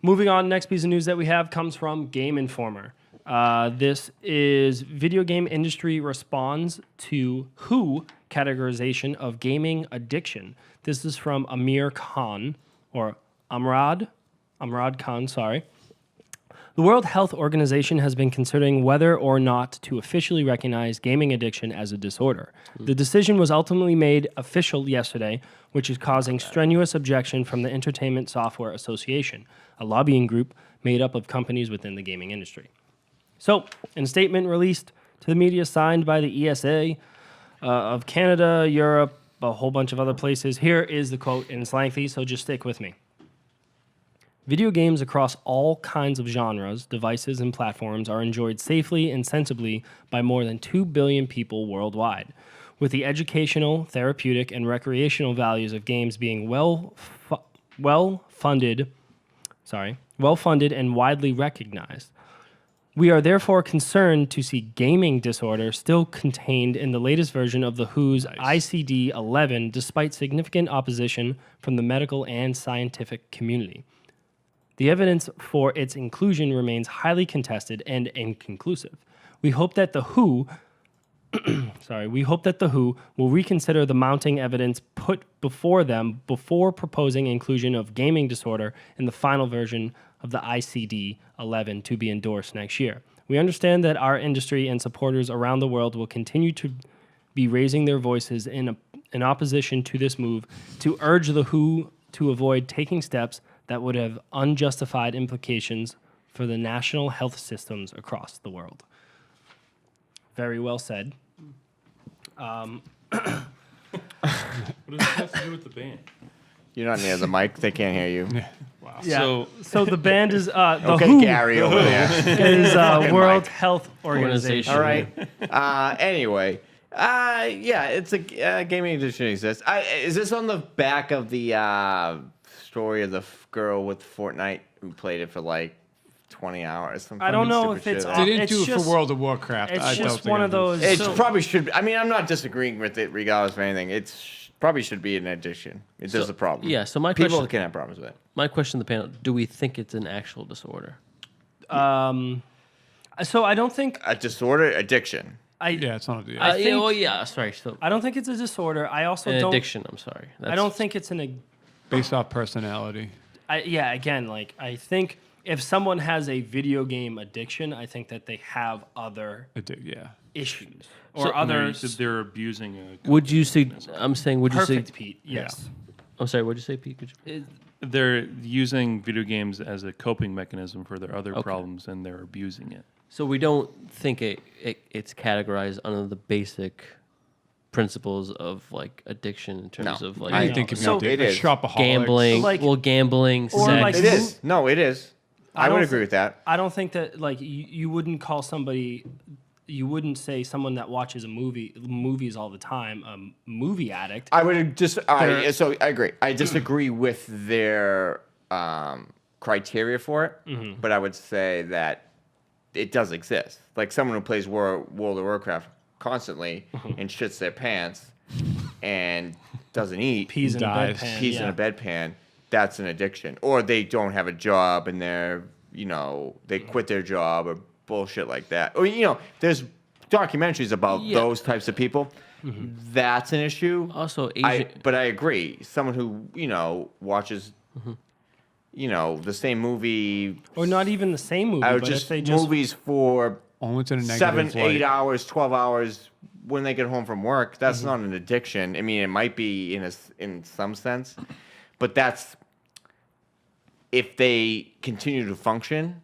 Moving on, next piece of news that we have comes from Game Informer. This is video game industry responds to WHO categorization of gaming addiction. This is from Amir Khan, or Amrad Khan, sorry. The World Health Organization has been considering whether or not to officially recognize gaming addiction as a disorder. The decision was ultimately made official yesterday, which is causing strenuous objection from the Entertainment Software Association, a lobbying group made up of companies within the gaming industry. So, in a statement released to the media signed by the ESA of Canada, Europe, a whole bunch of other places, here is the quote, and it's lengthy, so just stick with me. Video games across all kinds of genres, devices, and platforms are enjoyed safely and sensibly by more than 2 billion people worldwide, with the educational, therapeutic, and recreational values of games being well-funded and widely recognized. We are therefore concerned to see gaming disorder still contained in the latest version of the WHO's ICD-11, despite significant opposition from the medical and scientific community. The evidence for its inclusion remains highly contested and inconclusive. We hope that the WHO will reconsider the mounting evidence put before them before proposing inclusion of gaming disorder in the final version of the ICD-11 to be endorsed next year. We understand that our industry and supporters around the world will continue to be raising their voices in opposition to this move to urge the WHO to avoid taking steps that would have unjustified implications for the national health systems across the world. Very well said. What does this have to do with the band? You're not near the mic. They can't hear you. Wow. Yeah. So the band is the Okay, WHO Gary over there. is Fucking World Mike. Health Organization. All right. Anyway, yeah, it's a gaming addiction exists. Is this on the back of the story of the girl with Fortnite who played it for like 20 hours? Some I don't fucking know stupid if it's shit. on- They didn't It's do it just- for World of Warcraft. It's I don't just think one it of was. those. It so- probably should be. I mean, I'm not disagreeing with it regardless of anything. Probably should be an addiction. It does a problem. Yeah, so my People question, can have problems with it. my question to the panel, do we think it's an actual disorder? So I don't think A disorder, addiction. Yeah, it's not. I Yeah, think- well, yeah, sorry. So, I don't think it's a disorder. I also an don't. addiction, I'm sorry. I don't think it's an. Based off personality. Again, like I think if someone has a video game addiction, I think that they have other Yeah. issues or So- other. They're abusing a Would you say, I'm saying, would you say, Perfect, Pete. Yes. I'm sorry, what'd you say, Pete? Could you, They're using video games as a coping mechanism for their other problems, and they're abusing it. so we don't think it's categorized under the basic principles of like addiction in terms No. of like I know. think if So- you're It is. shopaholics. gambling, Like- gambling, Or sex. like- It is. No, it is. I would don't agree thi- with that. I don't think that like you wouldn't call somebody. You wouldn't say someone that watches movies all the time a movie addict. I would just. So I agree. I disagree with their criteria for it, but I would say that it does exist. Like someone who plays World of Warcraft constantly and shits their pants and doesn't eat, Peas in a dies. bedpan. pees in a bedpan. That's an addiction. Or they don't have a job and they're they quit their job or bullshit like that. Or there's documentaries about Yeah. those types of people. That's an issue. Also, Asian, But I agree. Someone who watches, the same movie. Or not even the same movie, I would but just if they just movies for Only to the negative 7, light. 8 hours, 12 hours when they get home from work. That's not an addiction. I mean, it might be in some sense, but that's if they continue to function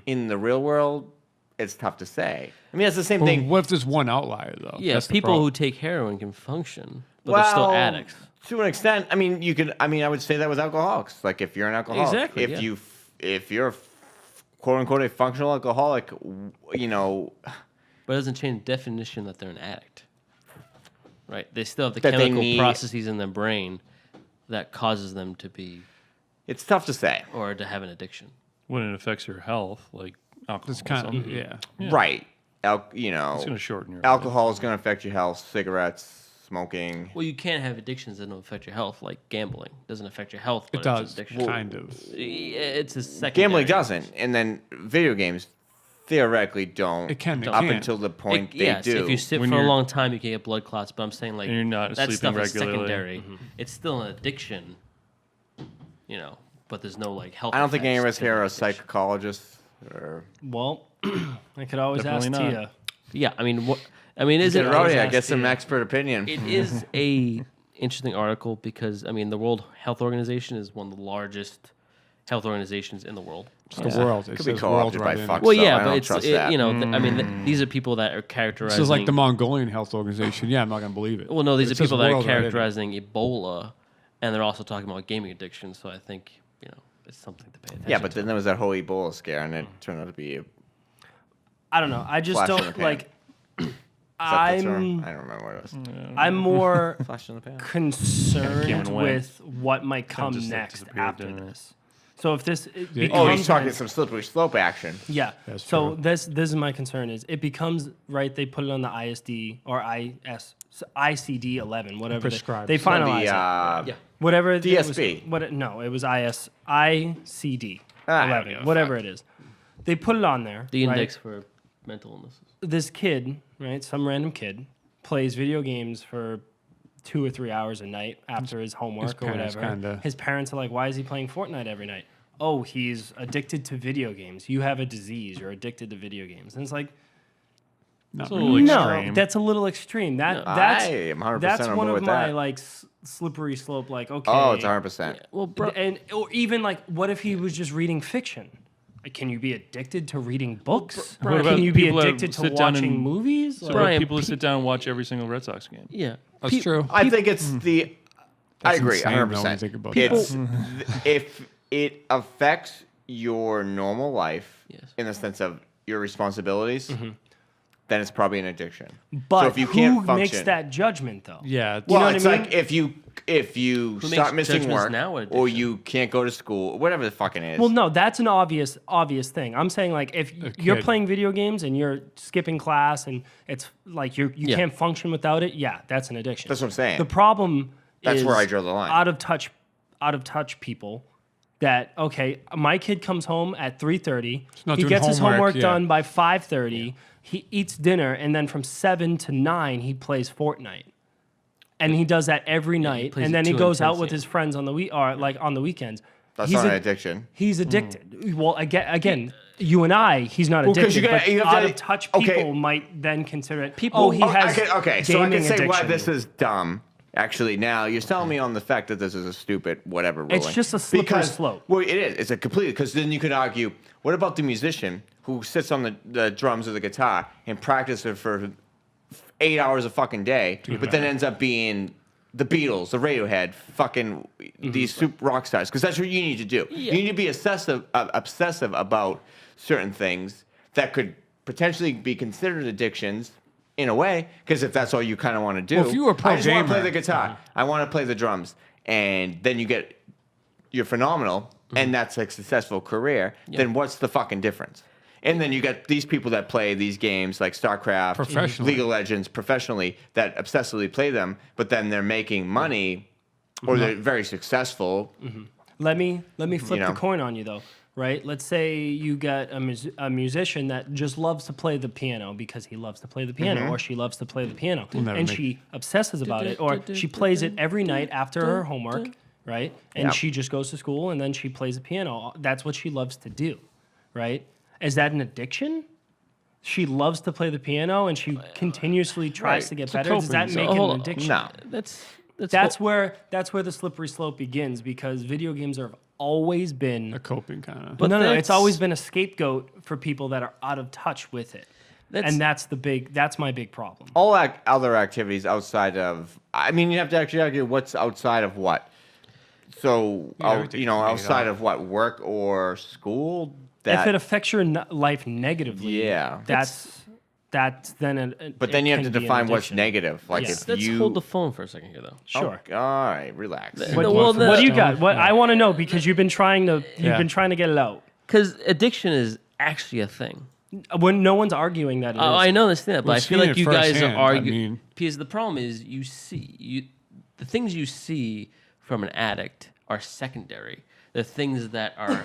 in the real world. It's tough to say. I mean, it's the same Well, thing. what if there's one outlier though? yeah, That's the people who problem. take heroin can function, but they're still addicts. To an extent, I mean, you could. I mean, I would say that with alcoholics. Like, if you're an alcoholic, Exactly, if yeah. if you're quote unquote a functional alcoholic, But it doesn't change the definition that they're an addict. Right? They still have the That they chemical need- processes in their brain that causes them to be it's tough to say. or to have an addiction. When it affects your health, like alcohol, It's kind of yeah. Right. it's going to shorten your life. Alcohol is going to affect your health. Cigarettes, smoking. Well, you can't have addictions that don't affect your health, like gambling doesn't affect your health. But It does, It's an addiction. kind of. It's a secondary. Gambling doesn't, and then video games theoretically don't. It can, they up can't. until the point they Yes, do. if you sit When for a you're- long time, you can get blood clots. But I'm saying like And you're not that sleeping stuff is regularly. secondary. It's still an addiction, you know. But there's no like health. I don't think any of effects us to here the are addiction. psychologists. Or Well, I could always Definitely ask not. Tia. Yeah, I mean, what? I mean, is it? get Rowdy, I ask get some Tia. expert opinion. It is a interesting article because I mean, the World Health Organization is one of the largest health organizations in the world. It's the world. It Could be says world co-opted by right in. fuck. Well, So yeah, I but don't it's trust that. you know, I mean, these are people that are characterizing. This is like the Mongolian Health Organization. Yeah, I'm not gonna believe it. Well, no, these It are says people that are world right in it. characterizing Ebola, and they're also talking about gaming addiction. So I think it's something to pay attention. Yeah, but then there was that whole Ebola scare, and it turned out to be. Is I don't know. I just Flash in the don't pan. like. that the term? I'm I don't remember what it was. I'm more Flash in the pan. concerned Came and went. with what might come just, like, next disappeared, after didn't it? this. So if this it Yeah. Oh, becomes he's talking some slippery slope action. yeah. That's So true. this is my concern is it becomes right. They put it on the ISD or ICD 11, whatever Prescribed. they No, finalize the, it. yeah, Whatever it DSP. was, no, it was ICD Ah, I don't 11, give a whatever fuck. it is. They put it on there. the right? index for mental illnesses. This kid, right, some random kid, plays video games for 2 or 3 hours a night after his homework or parents whatever. kinda- His parents are like, "Why is he playing Fortnite every night?" Oh, he's addicted to video games. You have a disease. You're addicted to video games. And it's like, Not It's a really. little no, extreme. that's a little extreme. That's I am 100% that's on one board of with my that. like slippery slope. Like, okay, Oh, it's 100%. Well, bro, and or even like, what if he was just reading fiction? Like, can you be addicted to reading books? What about Can you be people that addicted to sit down watching and- movies? So Like, Brian, people who sit down and watch every single Red Sox game. yeah, That's true. I think it's the. I That's agree, insane, though, when you 100%. think about It's if it affects your normal life Yes. in the sense of your responsibilities, then it's probably an addiction. But so if you who can't makes function, that judgment though? Yeah. You well, know what it's I mean? like if you Who start makes missing judgments work now an or addiction? you can't go to school, whatever the fucking is. Well, no, that's an obvious thing. I'm saying like if you're kid. playing video games and you're skipping class and it's like you Yeah. can't function without it, yeah, that's an addiction. That's what I'm saying. The problem That's is where I draw the line. Out of touch people that okay, my kid comes home at 3:30. not He doing gets his homework, homework yeah. done by 5:30. He eats dinner and then from 7 to 9 he plays Fortnite. And he does that every night, plays and it then he too goes out intense, with yeah. his friends on the on the weekends. That's He's not an a- addiction. He's addicted. Well, again, you and I, he's not Well, 'cause addicted, you gotta- but you have to- out of touch okay. people might then consider it. People- oh, he Oh, has okay, so I gaming can say why addiction. this is dumb. Actually, now you're telling me on the fact that this is a stupid whatever ruling. It's just a slippery slope. Well, it is. It's a completely because then you could argue, what about the musician who sits on the drums or the guitar and practices for 8 hours a fucking day, but then ends up being the Beatles, the Radiohead, fucking these super rock stars? Because that's what you need to do. Yeah. You need to be obsessive about certain things that could potentially be considered addictions. In a way, because if that's all you kind of want to do, Well, if you were a pro I just want to play gamer- the guitar. I want to play the drums, and then you're phenomenal, and that's a successful career. Then what's the fucking difference? And then you got these people that play these games like StarCraft, Professionally. League of Legends, professionally that obsessively play them, but then they're making money, or they're very successful. Let me flip know. the coin on you though, right? Let's say you got a musician that just loves to play the piano because he loves to play the piano, or she loves to play the piano, never and make- she obsesses about it, or she plays it every night after her homework, right? And Yep. she just goes to school and then she plays the piano. That's what she loves to do, right? Is that an addiction? She loves to play the piano and she continuously tries Right. to get It's a better. Does that coping make So, it hold an on. addiction? No. That's where the slippery slope begins because video games have always been A coping kind of. But no, it's that's- always been a scapegoat for people that are out of touch with it. That's- And that's my big problem. All other activities outside of, I mean, you have to actually argue what's outside of what. So, Yeah, everything you made outside up. of what, work or school? If it affects your life negatively, Yeah. that's then But then you have to define what's negative. Like Yes. if Let's you hold the phone for a second here, though. Sure. Oh, all right, relax. What, Well, the- what do you got? What I want to know because you've been trying to Yeah. get it out. Because addiction is actually a thing. When no one's arguing that it Oh, is. I know this thing, but We've I feel seen like it you guys firsthand, are I arguing mean. because the problem is the things you see from an addict are secondary. The things that are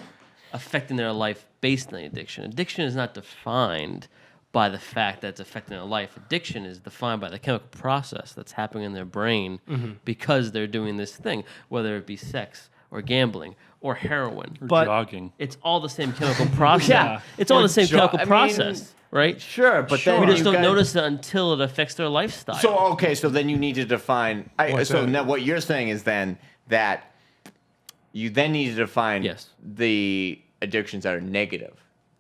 affecting their life based on the addiction. Addiction is not defined by the fact that it's affecting their life. Addiction is defined by the chemical process that's happening in their brain because they're doing this thing, whether it be sex or gambling or heroin. Or But- jogging. It's all the same chemical process. Yeah. It's all Or the same chemical I mean, process, right? Sure, but then We just you don't got- notice it until it affects their lifestyle. So okay, so then you need to define. What's So that? now what you're saying is then that you then need to define Yes. the addictions that are negative.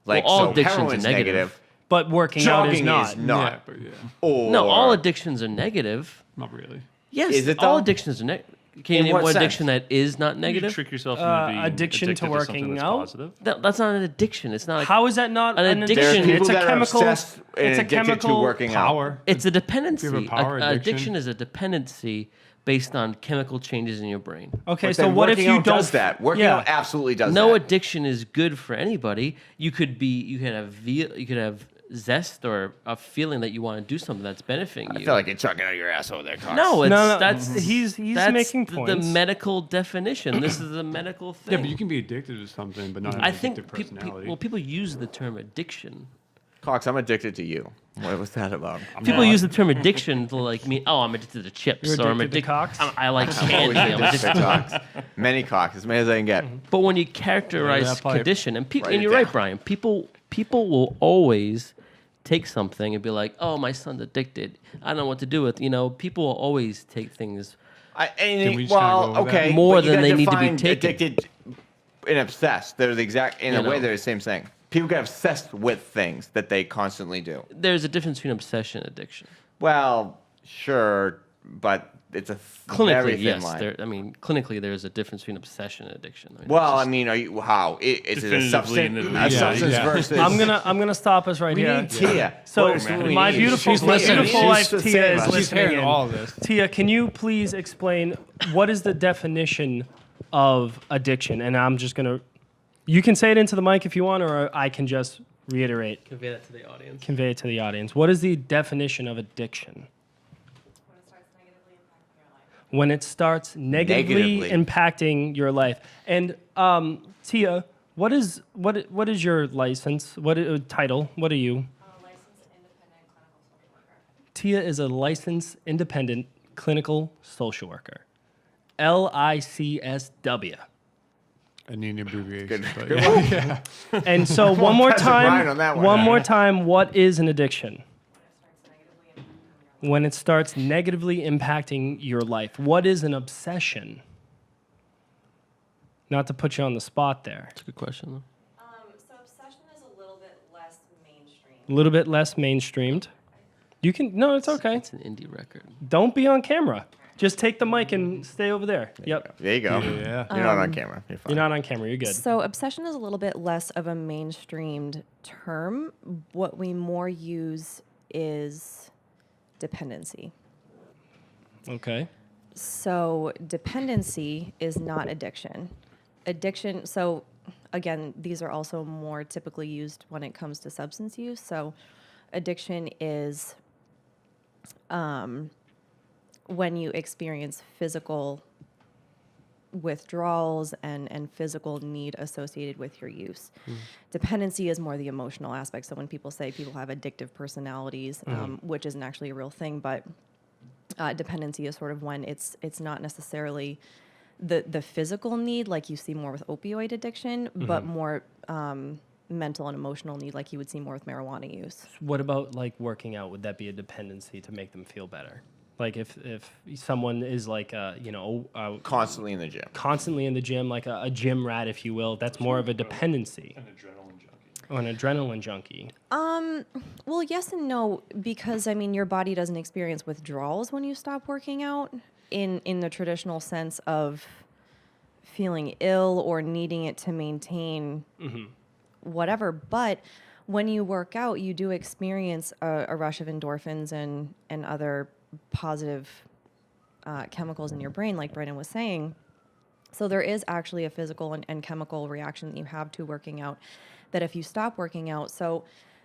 Like all so addictions are heroin's negative. But working out is Jogging not. is not. Yeah, but yeah, Or no, all addictions are negative. not really. Yes, Is it, all though? addictions are negative. Can you In name what one sense? addiction that is not You negative? trick yourself into being addiction to addicted working something that's out? positive. That's not an addiction. It's not. Like, How is that not An an addiction- There are addiction? people It's a that chemical. are obsessed and It's a addicted chemical to working out. Power. it's a dependency. You have a power addiction addiction. is a dependency based on chemical changes in your brain. Okay, But so then what if working you out don't? does that? Working yeah. out absolutely does No that. addiction is good for anybody. You could have zest or a feeling that you want to do something that's benefiting you. I feel like you're chucking out your ass over there, Cox. no, it's No, no, that's he's that's making the points. medical definition. This is a medical thing. Yeah, but you can be addicted to something, but not have I an think addictive personality. people use the term addiction. Cox, I'm addicted to you. What was that about? People use the term addiction to like me. Oh, I'm addicted to chips. You're or I'm addicted to cocks? I like I'm always candy. I'm addicted addicted. to Cox. Many Cox, as many as I can get. But when you Write characterize that pipe. condition, and Write it and you're right, down. Brian. People will always take something and be like, "Oh, my son's addicted. I don't know what to do with." People will always take things. Can we just kinda go over that? okay. More but you than gotta they need to be define taken. Addicted and obsessed. They're the exact, in You a way, know. they're the same thing. People get obsessed with things that they constantly do. There's a difference between obsession and addiction. Well, sure, but it's a very Clinically, thin yes. line. Clinically, there's a difference between obsession and addiction. I mean, Well, it's I just- mean, are you how? Is it a Definitively substance? in the A lead. substance Yeah. versus? I'm gonna stop us right We here. need Tia. So What do we my need? beautiful, She's my listening. beautiful She's wife the Tia same. is She's listening hearing in. all of this. Tia, can you please explain what is the definition of addiction? And I'm just gonna, you can say it into the mic if you want, or I can just reiterate, convey that to the audience. convey it to the audience. What is the definition of addiction? When it starts negatively Negatively. impacting your life. And Tia, what is your license? Title? What are you? Tia is a licensed independent clinical social worker. LICSW. I need an abbreviation. But Good yeah. And so one more Pass it Brian on time, that one. one more time, what is an addiction? When it starts negatively impacting your life. What is an obsession? Not to put you on the spot there. That's a good question. Though. So obsession is a little bit less mainstream. A little bit less mainstreamed. You can, no, it's okay. It's an indie record. Don't be on camera. Just take the mic and stay over there. Yep. There you go. Yeah. You're not on camera. You're fine. You're not on camera. You're good. So obsession is a little bit less of a mainstreamed term. What we more use is dependency. Okay. So dependency is not addiction. Addiction, so again, these are also more typically used when it comes to substance use. So addiction is when you experience physical withdrawals and physical need associated with your use. Dependency is more the emotional aspect. So when people say people have addictive personalities, which isn't actually a real thing, but dependency is sort of when it's not necessarily the physical need like you see more with opioid addiction, but more mental and emotional need like you would see more with marijuana use. What about like working out? Would that be a dependency to make them feel better? Like if someone is like Constantly in the gym. constantly in the gym, like a gym rat, if you will, that's more of a dependency. An adrenaline junkie. Oh, an adrenaline junkie. Well, yes and no, because I mean, your body doesn't experience withdrawals when you stop working out in the traditional sense of feeling ill or needing it to maintain whatever. But when you work out, you do experience a rush of endorphins and other positive chemicals in your brain, like Brennan was saying. So there is actually a physical and chemical reaction that you have to working out that if you stop working out, so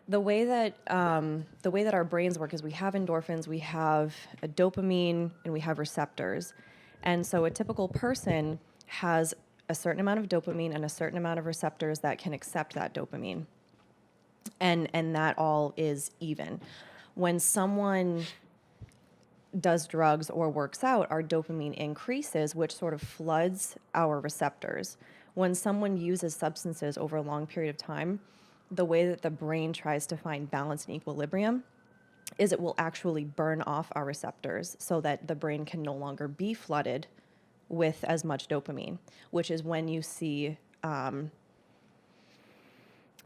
The way that our brains work is we have endorphins, we have a dopamine, and we have receptors. And so a typical person has a certain amount of dopamine and a certain amount of receptors that can accept that dopamine. And that all is even. When someone does drugs or works out, our dopamine increases, which sort of floods our receptors. When someone uses substances over a long period of time, the way that the brain tries to find balance and equilibrium is it will actually burn off our receptors so that the brain can no longer be flooded with as much dopamine, which is when you see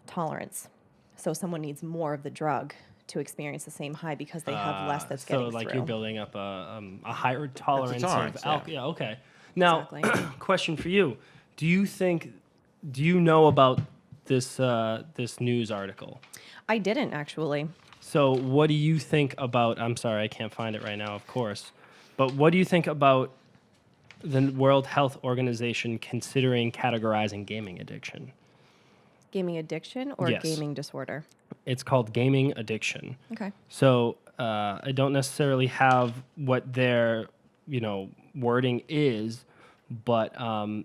tolerance. So someone needs more of the drug to experience the same high because they have less that's getting So like through. you're building up a higher tolerance tolerance, of yeah. alcohol. Yeah, okay. Now, Exactly. question for you: do you know about this news article? I didn't actually. So what do you think about? I'm sorry, I can't find it right now, of course. But what do you think about the World Health Organization considering categorizing gaming addiction? Gaming addiction or Yes. gaming disorder? It's called gaming addiction. Okay. So I don't necessarily have what their wording is, but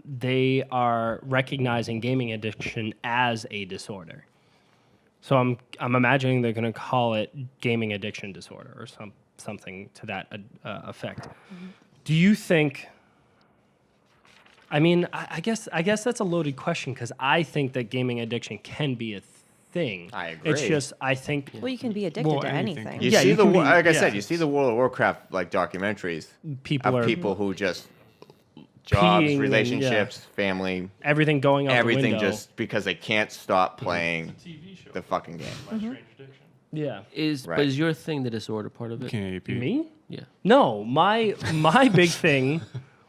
they are recognizing gaming addiction as a disorder. So I'm imagining they're going to call it gaming addiction disorder or something to that effect. Do you think? I mean, I guess that's a loaded question because I think that gaming addiction can be a thing. I agree. It's just I think Well, you can be addicted Well, to anything. anything. You Yeah, see you the can be- like I yeah. said, you see the World of Warcraft like documentaries people of are people who just jobs, peeing and, relationships, family, everything going out everything the window. just because they can't stop playing TV show. the fucking game. My Strange Addiction. Yeah. Right. But is your thing the disorder part of it? Can't AP. Me? Yeah. No, my big thing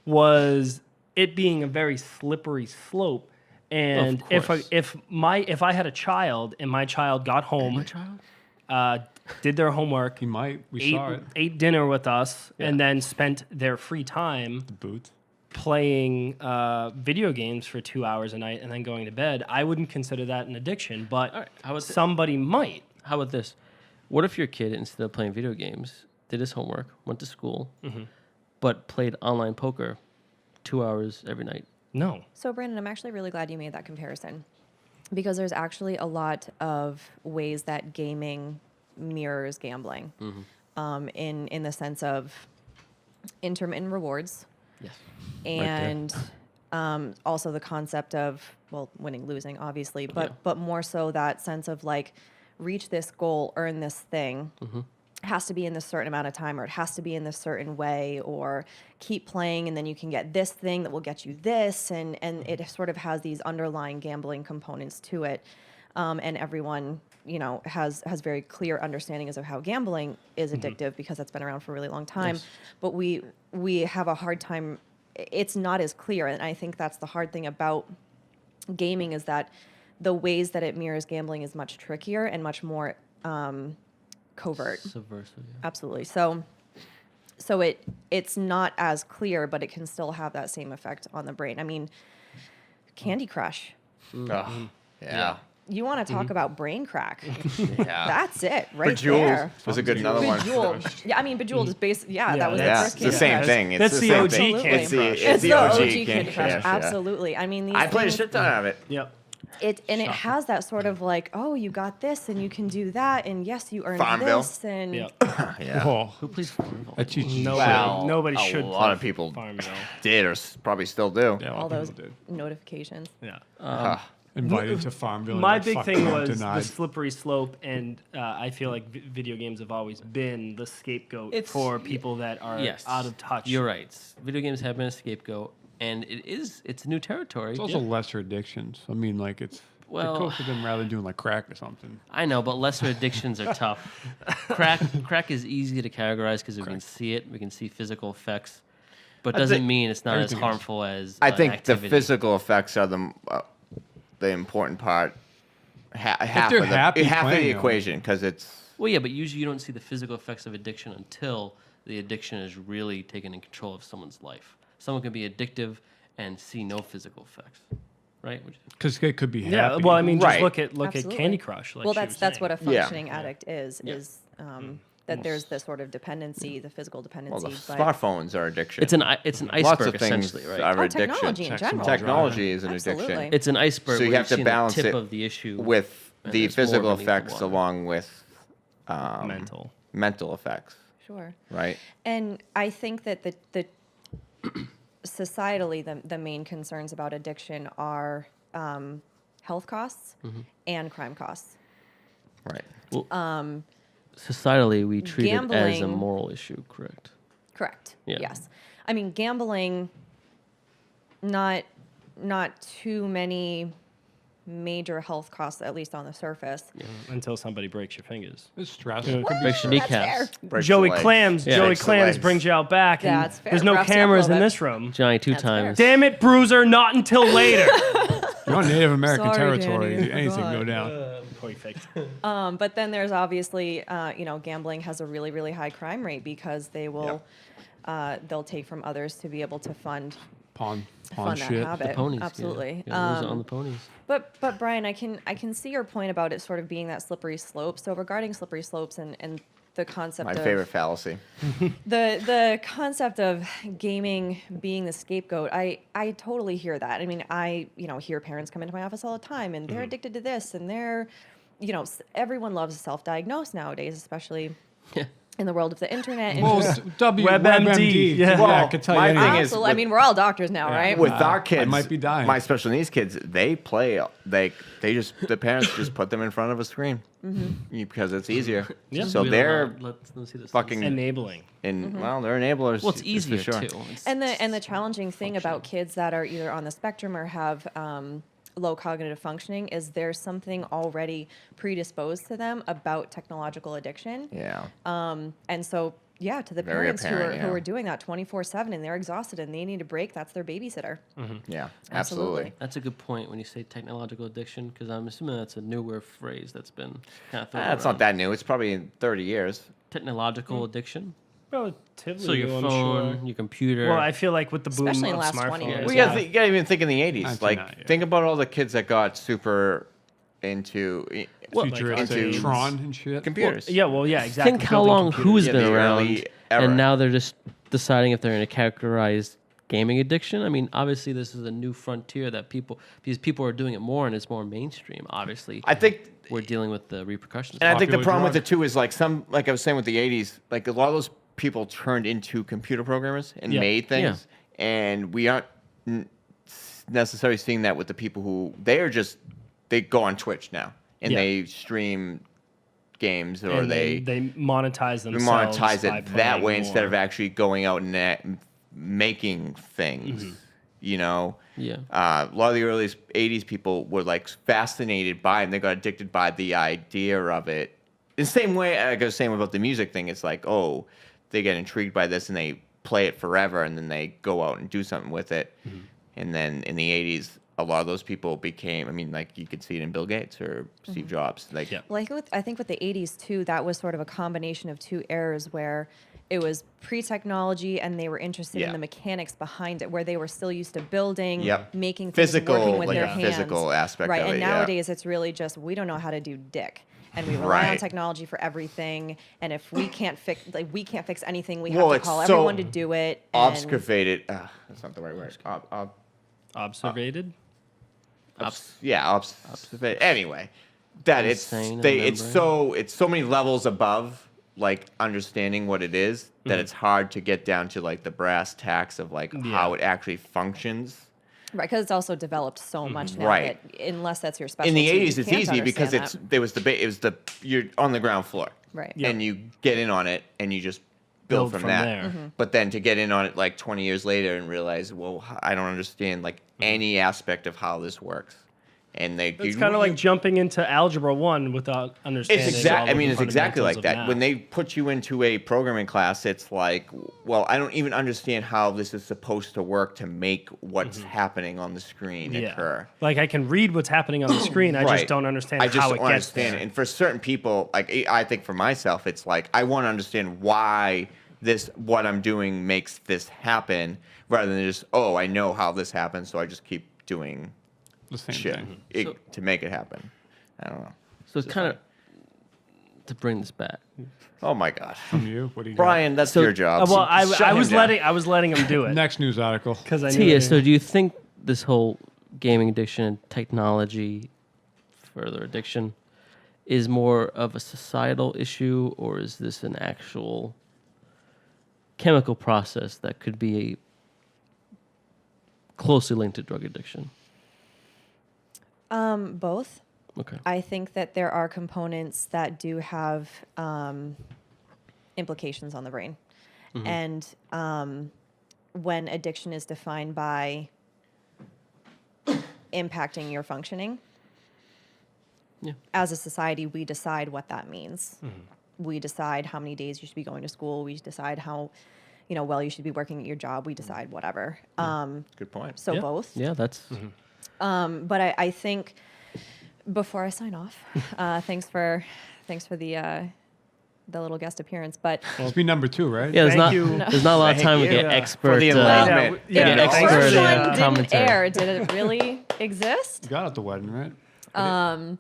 was it being a very slippery slope. And Of course. if I had a child and my child got home, did their homework, He might. We saw it. ate dinner with us, and then spent their free time The boot. playing video games for 2 hours a night and then going to bed, I wouldn't consider that an addiction, but All right, how about somebody might. How about this? What if your kid, instead of playing video games, did his homework, went to school, but played online poker 2 hours every night? No. So, Brandon, I'm actually really glad you made that comparison because there's actually a lot of ways that gaming mirrors gambling in the sense of intermittent rewards Yes. and also the concept of, well, winning, losing, obviously, but more so that sense of like, reach this goal, earn this thing. Has to be in this certain amount of time, or it has to be in this certain way, or keep playing and then you can get this thing that will get you this, and it sort of has these underlying gambling components to it, and everyone has very clear understandings of how gambling is addictive because that's been around for a really long time. Yes. But we have a hard time. It's not as clear, and I think that's the hard thing about gaming is that the ways that it mirrors gambling is much trickier and much more covert. Subversive. Yeah. Absolutely. So it's not as clear, but it can still have that same effect on the brain. I mean, Candy Crush. Ugh, yeah. You want to talk about brain crack? Yeah. That's it, right Bejeweled there. was a good another one. Bejeweled. Yeah, I mean, Bejeweled is based. Yeah, that was Yeah, the it's first the Candy same Crush. thing. It's That's the the same OG thing. Candy It's the, Crush. it's the OG Candy Candy Crush. Crush. Yeah. Absolutely. I mean, these I played a things- shit ton of it. Yep. it has that sort of like, oh, you got this and you can do that, and yes, you earned Farmville. this, and Yep. Yeah. Oh, Who plays Farmville? that teaches you. Well, Nobody a should lot play of people Farmville. Did or probably still do. Yeah, a lot all of those people did. notifications. Yeah. Invited to Farmville. and My got big fucking thing was denied. the slippery slope, and I feel like video games have always been the scapegoat It's- for people that are Yes. out of touch. You're right. Video games have been a scapegoat, and it's new territory. It's also lesser addictions. I mean, like it's Well- closer to them rather than doing like crack or something. I know, but lesser addictions are tough. Crack is easy to categorize because we can see it. We can see physical effects, but I doesn't think mean it's not as everything is. harmful as I think activity. the physical effects are the important part. Half they're of the happy half of the playing them. equation because it's Well, yeah, but usually you don't see the physical effects of addiction until the addiction is really taken in control of someone's life. Someone can be addictive and see no physical effects. right? Because it could be Yeah, happy. well, I mean, just Right. look at Absolutely. Candy Crush. Like Well, she that's was what a saying. functioning addict is that there's this sort of dependency, the physical Well, dependency. the but smartphones are addiction. It's an Lots iceberg of things essentially, right? are Oh, addiction. technology in general. Technology is an Absolutely. addiction. It's an iceberg. So you where have to you're seeing balance the tip it of the issue with and the there's more physical underneath the effects water. along with mental effects, Sure. right? And I think that the societally, the main concerns about addiction are health costs and crime costs. Right. Societally, we treat it as a Gambling- moral issue, correct? Correct. Yeah. Yes. I mean, gambling, not too many major health costs, at least on the surface. Until somebody breaks your fingers. It's stressful. Yeah. Breaks your That's kneecaps. Breaks Joey the legs. Clams, Yeah. Joey Breaks the Clams legs. brings you out back, and That's fair. there's no Roughs you up a cameras little in bit. this room. Johnny, two That's fair. times. Damn it, Bruiser! Not until later. You're on Native American Sorry, territory. Danny, I Anything forgot. go down. Perfect. But then there's obviously, gambling has a really, really high crime rate because they will, they'll take from others to be able to fund Pawn that shit. habit. The ponies. Absolutely. Yeah, lose it on the ponies. But Brian, I can see your point about it sort of being that slippery slope. So regarding slippery slopes and the concept My of favorite fallacy. the concept of gaming being the scapegoat, I totally hear that. I mean, I hear parents come into my office all the time and they're addicted to this and they're, everyone loves to self-diagnose nowadays, especially Yeah. in the world of the internet. And Well, WebMD. Yeah. Yeah, I could tell you my anything. thing is- absolutely. I mean, we're all doctors now, right? With our kids, I might be dying. My special needs kids, they play. The parents just put them in front of a screen because it's easier. Yeah. So We they're don't let them see this. fucking Enabling. well, they're enablers. Well, it's for easier sure. too. It's- And the challenging thing about kids that are either on the spectrum or have low cognitive functioning is there's something already predisposed to them about technological addiction. Yeah. And so, yeah, to the Very parents apparent, who yeah. are doing that 24/7 and they're exhausted and they need a break, that's their babysitter. Yeah. Absolutely. Absolutely. That's a good point when you say technological addiction, because I'm assuming that's a newer phrase that's been kind of thrown That's around. not that new. It's probably in 30 years. Technological addiction. Relatively So your new, I'm phone, sure. your computer. Well, I feel like with the boom Especially in of the last 20 smartphones. years. Well, Yeah. you gotta even think in the 80s. Like, 1990, yeah. think about all the kids that got super into Futuristic into Tron and shit. computers. Yeah, well, yeah, exactly. Think how Building long computers. who's Yeah, been the around, early era. and now they're just deciding if they're going to characterize gaming addiction. I mean, obviously, this is a new frontier that because people are doing it more and it's more mainstream. Obviously, I think we're dealing with the repercussions. And I think the Popular problem with drug. it too is like I was saying with the 80s, like a lot of those people turned into computer programmers and Yeah. made things. And we aren't necessarily seeing that with the people who they go on Twitch now and Yeah. they stream games or And they monetize themselves. monetize by it that playing way instead more. of actually going out and making things. You know, Yeah. a lot of the earliest '80s people were like fascinated by it, and they got addicted by the idea of it. In the same way, like I was saying about the music thing, it's like, oh, they get intrigued by this and they play it forever, and then they go out and do something with it. And then in the '80s, a lot of those people became. I mean, like you could see it in Bill Gates or Steve Jobs. Like, Yeah. Well, I think with the 80s too, that was sort of a combination of two eras where it was pre-technology and they were interested Yeah. in the mechanics behind it, where they were still used to building, Yep. making things, Physical, working with like their a hands. physical aspect right? of And it, yeah. nowadays, it's really just we don't know how to do dick, and we rely on Right. technology for everything. And if we can't fix anything, we Well, have to it's call so everyone to do it. and- obfuscated. That's not the right word. Observated. Obfuscated. Anyway, that Insane it's membrane. it's so many levels above like understanding what it is that it's hard to get down to like the brass tacks of like how it actually functions. Right, because it's also developed so much now Right. that unless that's your specialty, In the '80s, you it's can't easy because understand it was you're on the ground floor, Right. Yeah. and you get in on it and you just build from that. there. But then to get in on it like 20 years later and realize, well, I don't understand like any aspect of how this works, and It's kind of like jumping into Algebra 1 without understanding. It's all exactly. I of mean, the it's exactly like fundamentals of that. When math. they put you into a programming class, it's like, well, I don't even understand how this is supposed to work to make what's happening on the screen occur. Like I can read what's happening on the screen. I just don't understand I just how don't it gets understand there. it. And for certain people, like I think for myself, it's like I want to understand why what I'm doing makes this happen, rather than just I know how this happens, so I just keep doing The same shit thing. to make it happen. I don't know. So it's kind of to bring this back. Oh my gosh, From you, what do you Brian, that's So- your job. Well, Shut I him was down. letting him do got? it Next news article. because I knew. Tia, it. so do you think this whole gaming addiction and technology, further addiction, is more of a societal issue, or is this an actual chemical process that could be closely linked to drug addiction? Both. Okay. I think that there are components that do have implications on the brain. And when addiction is defined by impacting your functioning, Yeah. as a society, we decide what that means. We decide how many days you should be going to school. We decide how, well you should be working at your job. We decide whatever. Good point. So Yeah. both. Yeah, that's But I think before I sign off, thanks for the little guest appearance. But It's be number 2, right? yeah. There's Thank not you. there's not a lot of Thank time to you. get Yeah. expert. For the enlightenment. Yeah, get the expert first one didn't commentary. air. Did it really exist? You got at the wedding, right?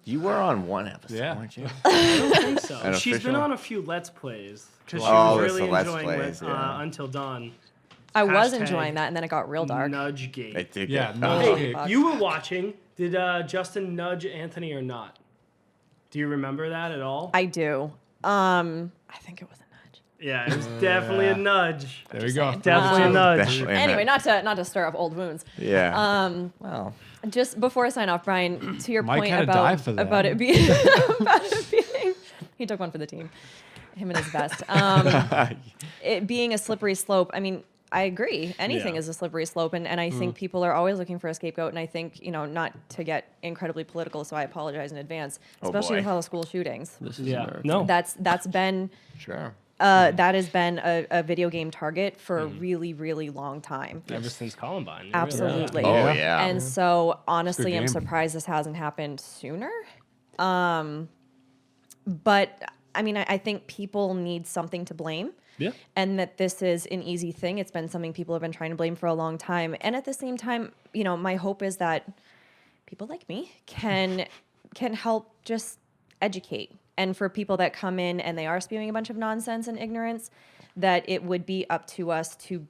You were on one episode, Yeah. weren't you? So An she's been official- on a few Let's Plays because she Oh, was it's really the Let's enjoying Plays, yeah. Until Dawn. I was Hashtag enjoying that, and then it got real dark. Nudge Gate. It did Yeah, get- no. Hey, Okay. you were watching. Did Justin nudge Anthony or not? Do you remember that at all? I do. I think it was a nudge. Yeah, it was definitely a nudge. There we go. saying. Definitely a nudge. Definitely Anyway, not. not to stir up old wounds. Yeah. Well, Just before I sign off, Brian, to your Mike point had to die for that. about it being he took one for the team, him and his best. It being a slippery slope. I mean, I agree. Anything Yeah. is a slippery slope, and I think people are always looking for a scapegoat. And I think not to get incredibly political, so I apologize in advance, especially boy. with all the school shootings. This is Yeah. America. No. That's been sure. that has been a video game target for a really, really long time. Ever since Columbine. Really. Absolutely. Oh, yeah. And so honestly, I'm game. surprised this hasn't happened sooner. But I mean, I think people need something to blame. Yeah. And that this is an easy thing. It's been something people have been trying to blame for a long time. And at the same time, my hope is that people like me can help just educate. And for people that come in and they are spewing a bunch of nonsense and ignorance, that it would be up to us to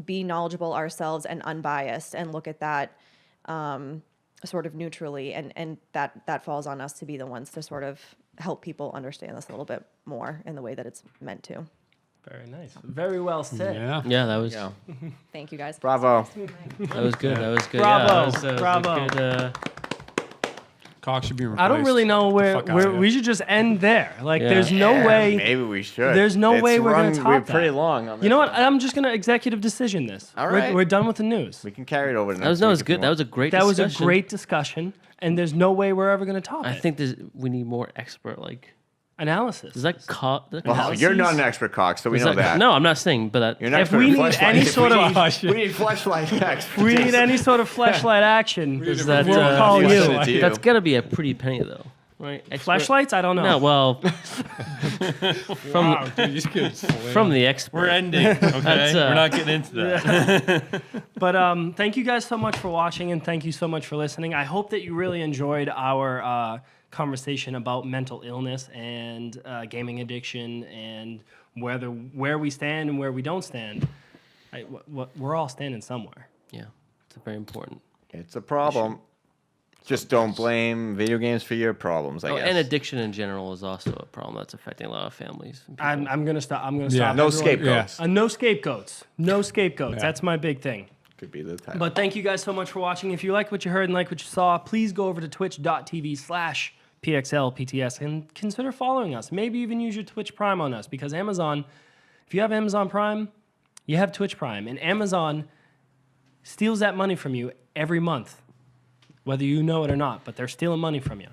be knowledgeable ourselves and unbiased and look at that sort of neutrally. And that falls on us to be the ones to sort of help people understand this a little bit more in the way that it's meant to. Very nice. Very well said. Yeah. Yeah, that was Yeah. Thank you, guys. Bravo. that was good. That was good. Bravo. Yeah, that was a Bravo. good, Cox should be replaced. I don't really know where Fuck outta here. we should just end there. Like, Yeah. there's no Yeah, way. Maybe we should. There's no It's way we're gonna run- top We're that. pretty long on this. You know what? one. I'm just gonna executive decision this. All We're- right. We're done with the news. We can carry it over to that was next week was if you good. That want. was a great. That was a discussion. great discussion, and there's no way we're ever gonna top I it. think we need more expert Analysis. Does that Well, you're not an expert, Cox, so we Is know that. No, I'm not saying, but that, You're not If we need any sort of- we need flashlight expert. we need any sort of flashlight action. is that We'll call We'll you. send it to you. that's got to be a pretty penny though, right? Expert- Flashlights? I don't know. No, well, Wow, dude, these kids. from the expert. We're ending. Okay, That's, we're not getting into that. But thank you guys so much for watching, and thank you so much for listening. I hope that you really enjoyed our conversation about mental illness and gaming addiction and where we stand and where we don't stand. We're all standing somewhere. Yeah, it's very important. It's a problem. Just don't blame video games for your problems, I Oh, guess. and addiction in general is also a problem that's affecting a lot of families. and people. I'm gonna stop. I'm gonna Yeah. stop. no everyone. scapegoats. No scapegoats. No scapegoats. Yeah. That's my big thing. Could be the title. But thank you guys so much for watching. If you like what you heard and like what you saw, please go over to twitch.tv/PXLPTS and consider following us. Maybe even use your Twitch Prime on us, because Amazon, if you have Amazon Prime, you have Twitch Prime. And Amazon steals that money from you every month, whether you know it or not, but they're stealing money from you.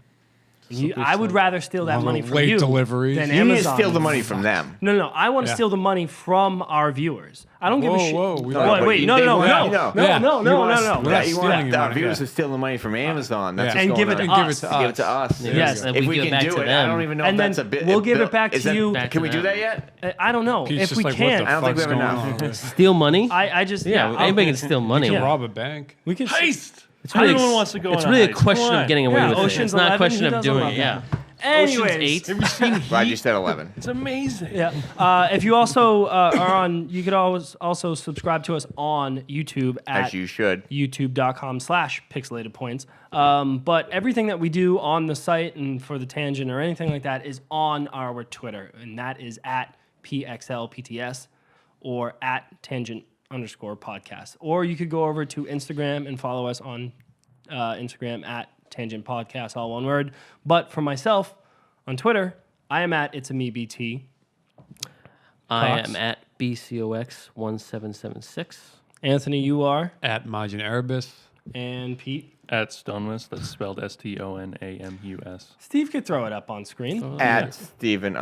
I would rather steal that One of money the from late you deliveries. than you need to Amazon. steal the money from them. No. I want to Yeah. steal the money from our viewers. I don't give a Whoa, shit. whoa, we No, like- Wait, but wait, you- no, they no, want- no, you know. no, Yeah. no, You no, want no, us- no. we're Yeah, not you stealing want your our money, viewers yeah. to steal the money from Amazon. That's Yeah. what's And going give it on. to And give it us. to Give it to us. Yes. and If we we give it can back do to it, them. I don't even know And if then that's a bit. we'll give it back is to that- you. Back Can to we do them. that yet? I don't know. Pete's If just we like, what can't, the I don't think we fuck's have going enough. on? Uh, Steal money? I just yeah, I'll- anybody can steal money. Yeah. Rob a bank. we can Heist. It's really Anyone wants to go It's on a really a heist. question Come of on. getting away Yeah, with it. Ocean's It's not a 11, question who of doesn't doing love it. Yeah. that? Anyways, Ocean's 8. Glad you said 11. It's amazing. Yeah. If you also are on, you could always also subscribe to us on YouTube at As you should. youtube.com/pixelated points. But everything that we do on the site and for the tangent or anything like that is on our Twitter, and that is at PXLPTS or at tangent_podcast. Or you could go over to Instagram and follow us on Instagram at Tangent Podcast, all one word. But for myself on Twitter, I am at It's a Me BT. I Cox. am at BCOX1776. Anthony, you are, At Majin Erebus. and Pete. At Stonemus, that's spelled STONAMUS. Steve could throw it up on screen. At Steven_Sal.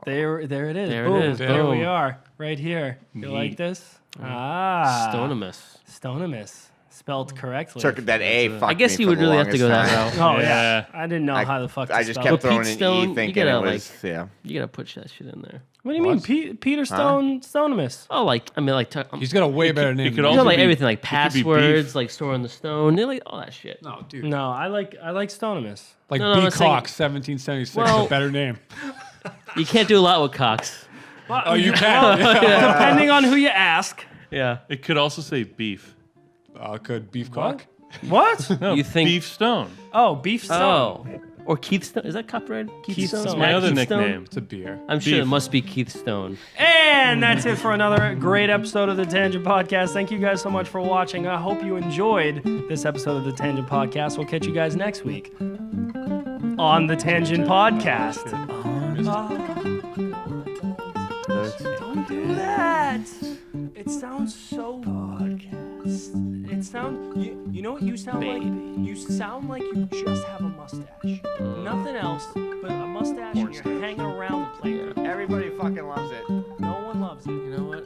There it is. There it Boom. is. There we Boom. are, right here. You Neat. like this? Ah, Stonemus. Stonemus, spelled correctly. Took that A. Fucked I guess me you for would the really have to longest go that time. route. Oh yeah. Yeah. I didn't know how the fuck. To I just spell kept it. throwing Pete an Stone, E, you thinking gotta, it was yeah. You gotta put that shit in there. What do you mean, What? Peter Stone? Stonemus. Oh, like I mean, like He's got a way better name. could than you also know, me. like be- everything, like it could be beef. passwords, like store on the stone, you know, like all that shit. No, dude. No, I like Stonemus. Like No, no, B. I'm saying- Cox, 1776. Well- a better name. You can't do a lot with Cox. Oh, you can. Yeah. Depending on who you ask. Yeah. It could also say beef. Good beef cock. What? No, You think- Beef Stone. Oh, Beef Stone. Oh. Or Keith Stone. Is that copyrighted? Keith Stone. My At other Keith Stone? nickname. It's a beer. I'm sure it Beef. must be Keith Stone. And that's it for another great episode of the Tangent Podcast. Thank you guys so much for watching. I hope you enjoyed this episode of the Tangent Podcast. We'll catch you guys next week on the Tangent Podcast. Don't do that. It sounds so podcast. It sounds. You know what you sound like? You sound like you just have a mustache. Nothing else but a mustache, and you're hanging around the playground. Everybody fucking loves it. No one loves it. You know what?